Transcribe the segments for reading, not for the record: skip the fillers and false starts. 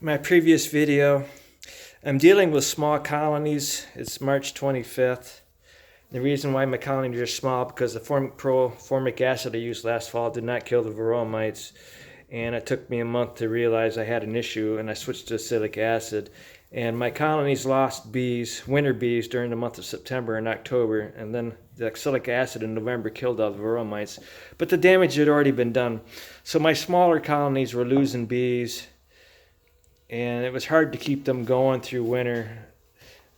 In my previous video, I'm dealing with small colonies. It's March 25th. The reason why my colonies are small because the formic acid I used last fall did not kill the varroa mites, and it took me a month to realize I had an issue, and I switched to acetic acid. And my colonies lost bees, winter bees, during the month of September and October, and then the acetic acid in November killed all the varroa mites. But the damage had already been done. So my smaller colonies were losing bees, and it was hard to keep them going through winter.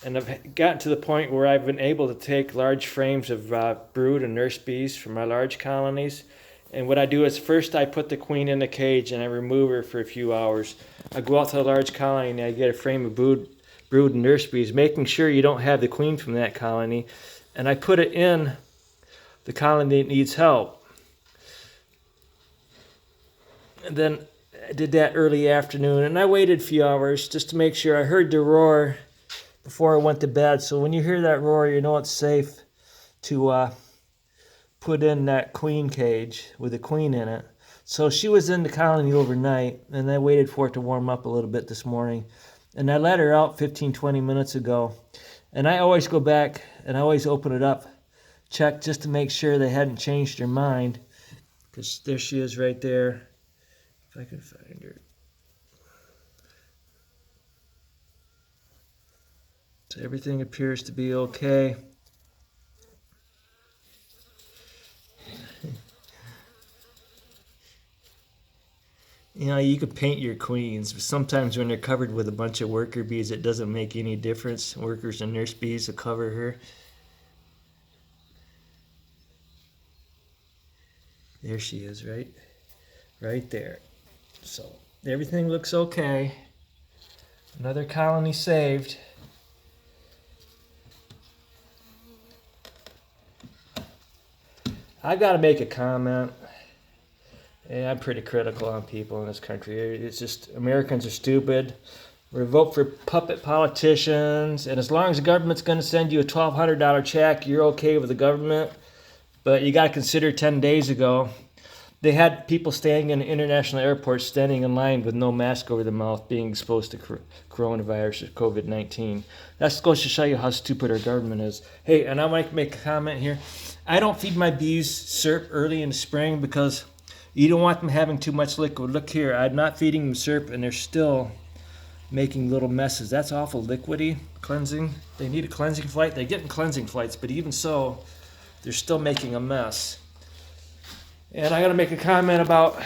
And I've gotten to the point where I've been able to take large frames of brood and nurse bees from my large colonies. And what I do is first I put the queen in the cage and I remove her for a few hours. I go out to the large colony and I get a frame of brood and nurse bees, making sure you don't have the queen from that colony. And I put it in the colony that needs help. And then I did that early afternoon, and I waited a few hours just to make sure. I heard the roar before I went to bed, so when you hear that roar, you know it's safe to put in that queen cage with the queen in it. So she was in the colony overnight, and I waited for it to warm up a little bit this morning, and I let her out 15-20 minutes ago. And I always go back and I always open it up, check just to make sure they hadn't changed their mind, because there she is right there. If I can find her. So everything appears to be okay. You know, you could paint your queens, but sometimes when they're covered with a bunch of worker bees, it doesn't make any difference. Workers and nurse bees will cover her. There she is, right there. So everything looks okay. Another colony saved. I got to make a comment. I'm pretty critical on people in this country. It's just Americans are stupid. We vote for puppet politicians, and as long as the government's going to send you a $1,200 check, you're okay with the government. But you got to consider 10 days ago, they had people staying in international airports standing in line with no mask over their mouth being exposed to coronavirus or COVID-19. That goes to show you how stupid our government is. Hey, and I might make a comment here. I don't feed my bees syrup early in the spring because you don't want them having too much liquid. Look here, I'm not feeding them syrup and they're still making little messes. That's awful liquidy cleansing. They need a cleansing flight. They're getting cleansing flights, but even so, they're still making a mess. And I got to make a comment about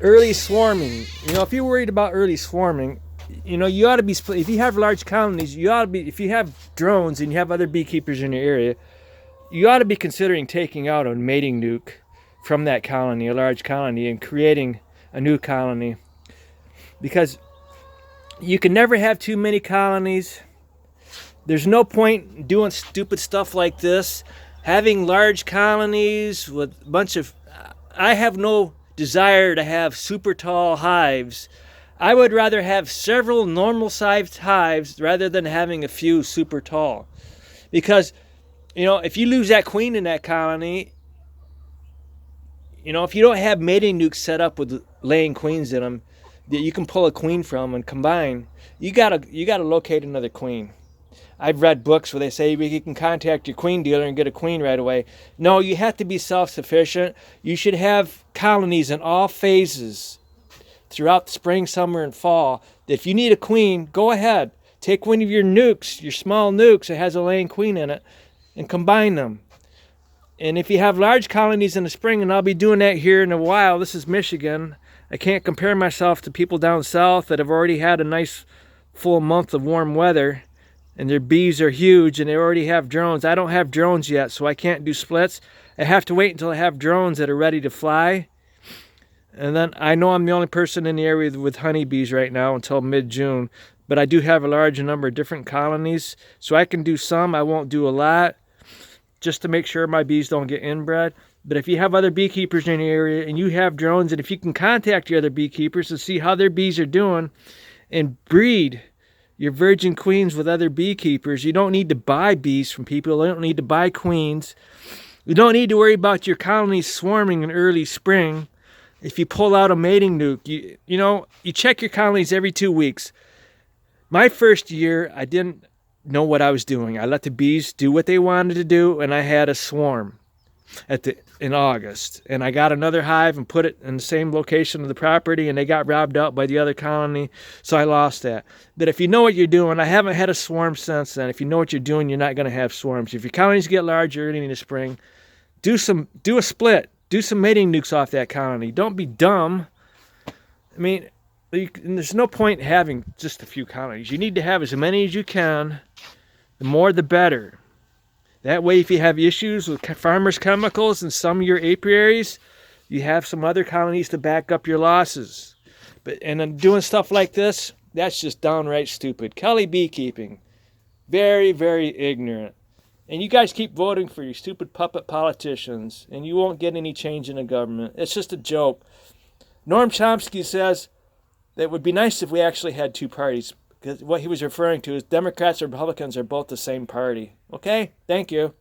early swarming. You know, if you're worried about early swarming, you know, you ought to be, if you have large colonies, you ought to be, if you have drones and you have other beekeepers in your area, you ought to be considering taking out a mating nuke from that colony, a large colony, and creating a new colony. Because you can never have too many colonies. There's no point doing stupid stuff like this. Having large colonies with a bunch of... I have no desire to have super tall hives. I would rather have several normal-sized hives rather than having a few super tall. Because, you know, if you lose that queen in that colony, you know, if you don't have mating nukes set up with laying queens in them that you can pull a queen from and combine, you gotta locate another queen. I've read books where they say you can contact your queen dealer and get a queen right away. No, you have to be self-sufficient. You should have colonies in all phases throughout the spring, summer, and fall. If you need a queen, go ahead. Take one of your nukes, your small nukes that has a laying queen in it, and combine them. And if you have large colonies in the spring, and I'll be doing that here in a while, this is Michigan. I can't compare myself to people down south that have already had a nice full month of warm weather, and their bees are huge, and they already have drones. I don't have drones yet, so I can't do splits. I have to wait until I have drones that are ready to fly. And then I know I'm the only person in the area with honeybees right now until mid-June, but I do have a large number of different colonies, so I can do some. I won't do a lot, just to make sure my bees don't get inbred. But if you have other beekeepers in your area and you have drones, and if you can contact your other beekeepers to see how their bees are doing and breed your virgin queens with other beekeepers, you don't need to buy bees from people. You don't need to buy queens. You don't need to worry about your colonies swarming in early spring. If you pull out a mating nuke, you check your colonies every 2 weeks. My first year, I didn't know what I was doing. I let the bees do what they wanted to do, and I had a swarm in August. And I got another hive and put it in the same location of the property, and they got robbed out by the other colony, so I lost that. But if you know what you're doing, I haven't had a swarm since then. If you know what you're doing, you're not going to have swarms. If your colonies get large early in the spring, do a split. Do some mating nukes off that colony. Don't be dumb. I mean, there's no point having just a few colonies. You need to have as many as you can. The more, the better. That way, if you have issues with farmers' chemicals in some of your apiaries, you have some other colonies to back up your losses. And then doing stuff like this, that's just downright stupid. Kelly Beekeeping, very, very ignorant. And you guys keep voting for your stupid puppet politicians, and you won't get any change in the government. It's just a joke. Noam Chomsky says that it would be nice if we actually had two parties, because what he was referring to is Democrats and Republicans are both the same party. Okay? Thank you.